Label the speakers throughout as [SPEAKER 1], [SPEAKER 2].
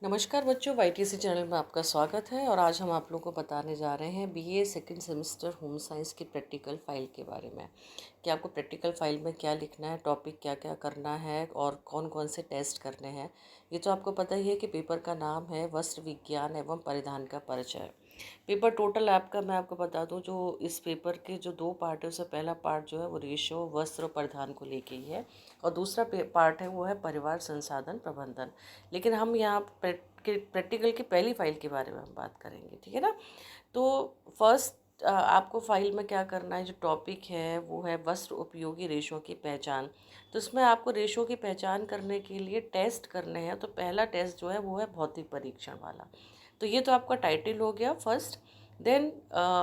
[SPEAKER 1] नमस्कार बच्चों, YTC channel में आपका स्वागत है। और आज हम आप लोगों को बताने जा रहे हैं BA second semester home science की प्रैक्टिकल फाइल के बारे में कि आपको प्रैक्टिकल फाइल में क्या लिखना है, टॉपिक क्या क्या करना है और कौन कौन से टेस्ट करने हैं। ये तो आपको पता ही है कि पेपर का नाम है वस्त्र विज्ञान एवं परिधान का परिचय। पेपर टोटल आपका मैं आपको बता दूं, जो इस पेपर के जो दो पार्ट है उससे पहला पार्ट जो है वो रेशो वस्त्र और परिधान को लेके ही है और दूसरा पार्ट है वो है परिवार संसाधन प्रबंधन। लेकिन हम यहाँ प्रैक्टिकल की पहली फाइल के बारे में हम बात करेंगे, ठीक है ना। तो फर्स्ट आपको फाइल में क्या करना है, जो टॉपिक है वो है वस्त्र उपयोगी रेशों की पहचान। तो इसमें आपको रेशों की पहचान करने के लिए टेस्ट करने हैं। तो पहला टेस्ट जो है वो है भौतिक परीक्षण वाला। तो ये तो आपका टाइटल हो गया फर्स्ट। देन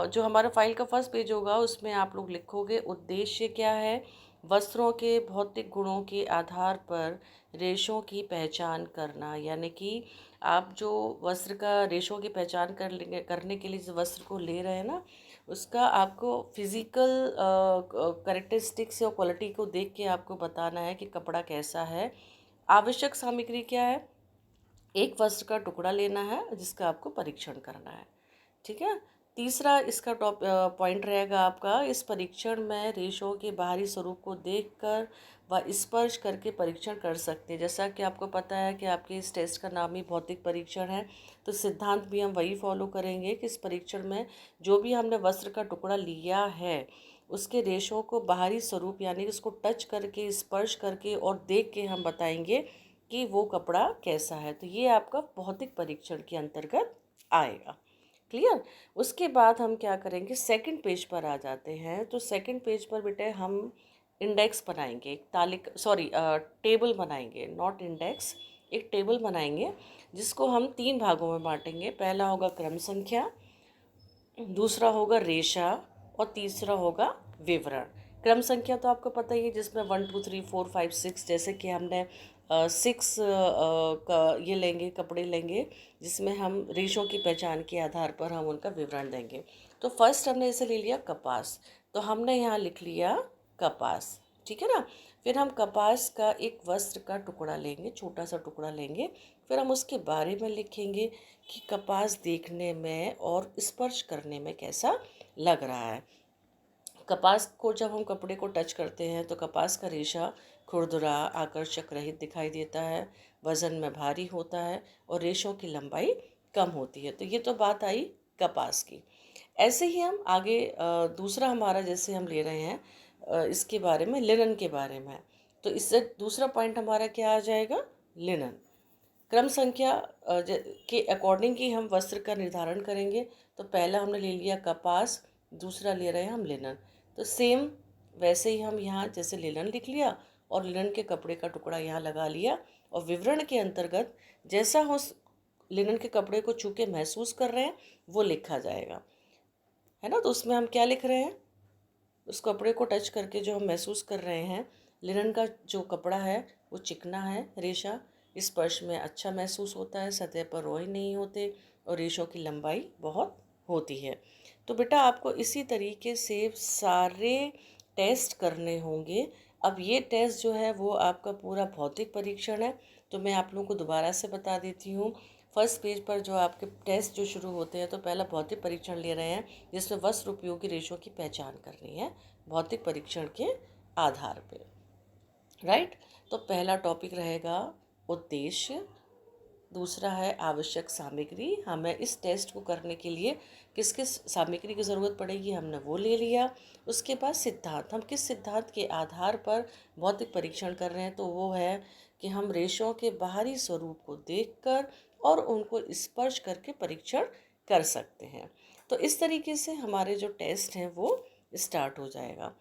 [SPEAKER 1] जो हमारा फाइल का फर्स्ट पेज होगा उसमें आप लोग लिखोगे उद्देश्य क्या है, वस्त्रों के भौतिक गुणों के आधार पर रेशों की पहचान करना। यानी कि आप जो वस्त्र का रेशों की पहचान करने के लिए जो वस्त्र को ले रहे हैं ना, उसका आपको फिज़िकल करेक्टरिस्टिक्स और क्वालिटी को देख के आपको बताना है कि कपड़ा कैसा है। आवश्यक सामग्री क्या है, एक वस्त्र का टुकड़ा लेना है जिसका आपको परीक्षण करना है, ठीक है। तीसरा इसका पॉइंट रहेगा आपका, इस परीक्षण में रेशों के बाहरी स्वरूप को देखकर व स्पर्श करके परीक्षण कर सकते हैं। जैसा कि आपको पता है कि आपके इस टेस्ट का नाम ही भौतिक परीक्षण है, तो सिद्धांत भी हम वही फॉलो करेंगे कि इस परीक्षण में जो भी हमने वस्त्र का टुकड़ा लिया है उसके रेशों को बाहरी स्वरूप यानी उसको टच करके, स्पर्श करके और देख के हम बताएंगे कि वो कपड़ा कैसा है। तो ये आपका भौतिक परीक्षण के अंतर्गत आएगा। क्लियर। उसके बाद हम क्या करेंगे, सेकंड पेज पर आ जाते हैं। तो सेकंड पेज पर बेटे हम इंडेक्स बनाएंगे, एक टेबल बनाएंगे, नॉट इंडेक्स, एक टेबल बनाएंगे जिसको हम तीन भागों में बांटेंगे। पहला होगा क्रम संख्या, दूसरा होगा रेशा और तीसरा होगा विवरण। क्रम संख्या तो आपको पता ही है, जिसमें 1 2 3 4 5 6, जैसे कि हमने 6 का ये लेंगे, कपड़े लेंगे जिसमें हम रेशों की पहचान के आधार पर हम उनका विवरण देंगे। तो फर्स्ट हमने इसे ले लिया कपास, तो हमने यहाँ लिख लिया कपास, ठीक है ना। फिर हम कपास का एक वस्त्र का टुकड़ा लेंगे, छोटा सा टुकड़ा लेंगे। फिर हम उसके बारे में लिखेंगे कि कपास देखने में और स्पर्श करने में कैसा लग रहा है। कपास को जब हम कपड़े को टच करते हैं तो कपास का रेशा खुरदुरा, आकर्षक रहित दिखाई देता है, वज़न में भारी होता है और रेशों की लंबाई कम होती है। तो ये तो बात आई कपास की। ऐसे ही हम आगे दूसरा हमारा जैसे हम ले रहे हैं इसके बारे में, लिनन के बारे में। तो इससे दूसरा पॉइंट हमारा क्या आ जाएगा, लिनन। क्रम संख्या के अकॉर्डिंग ही हम वस्त्र का निर्धारण करेंगे। तो पहला हमने ले लिया कपास, दूसरा ले रहे हैं हम लिनन। तो सेम वैसे ही हम यहाँ जैसे लिनन लिख लिया और लिनन के कपड़े का टुकड़ा यहाँ लगा लिया। और विवरण के अंतर्गत जैसा हम उस लिनन के कपड़े को छू के महसूस कर रहे हैं वो लिखा जाएगा, है ना। तो उसमें हम क्या लिख रहे हैं, उस कपड़े को टच करके जो हम महसूस कर रहे हैं, लिनन का जो कपड़ा है वो चिकना है, रेशा स्पर्श में अच्छा महसूस होता है, सतह पर रोए नहीं होते और रेशों की लंबाई बहुत होती है। तो बेटा आपको इसी तरीके से सारे टेस्ट करने होंगे। अब ये टेस्ट जो है वो आपका पूरा भौतिक परीक्षण है। तो मैं आप लोगों को दोबारा से बता देती हूँ। फर्स्ट पेज पर जो आपके टेस्ट जो शुरू होते हैं, तो पहला भौतिक परीक्षण ले रहे हैं जिसमें वस्त्र उपयोगी रेशों की पहचान करनी है भौतिक परीक्षण के आधार पे, राइट। तो पहला टॉपिक रहेगा उद्देश्य, दूसरा है आवश्यक सामग्री, हमें इस टेस्ट को करने के लिए किस किस सामग्री की ज़रूरत पड़ेगी हमने वो ले लिया। उसके बाद सिद्धांत, हम किस सिद्धांत के आधार पर भौतिक परीक्षण कर रहे हैं, तो वो है कि हम रेशों के बाहरी स्वरूप को देखकर और उनको स्पर्श करके परीक्षण कर सकते हैं। तो इस तरीके से हमारे जो टेस्ट हैं वो स्टार्ट हो जाएगा।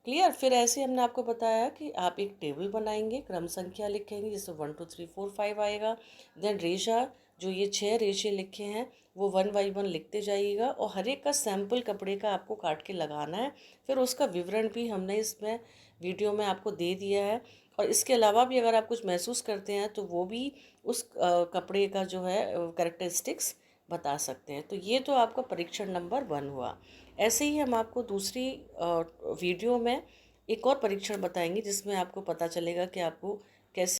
[SPEAKER 1] क्लियर। फिर ऐसे हमने आपको बताया कि आप एक टेबल बनाएंगे, क्रम संख्या लिखेंगे जिसमें 1 2 3 4 5 आएगा। देन रेशा, जो ये 6 रेशे लिखे हैं वो 1 बाई 1 लिखते जाइएगा और हर एक का सैंपल कपड़े का आपको काट के लगाना है। फिर उसका विवरण भी हमने इसमें वीडियो में आपको दे दिया है। और इसके अलावा भी अगर आप कुछ महसूस करते हैं तो वो भी उस कपड़े का जो है कैरेक्टरिस्टिक्स बता सकते हैं। तो ये तो आपका परीक्षण नंबर 1 हुआ। ऐसे ही हम आपको दूसरी वीडियो में एक और परीक्षण बताएंगे जिसमें आपको पता चलेगा कि आपको कैसे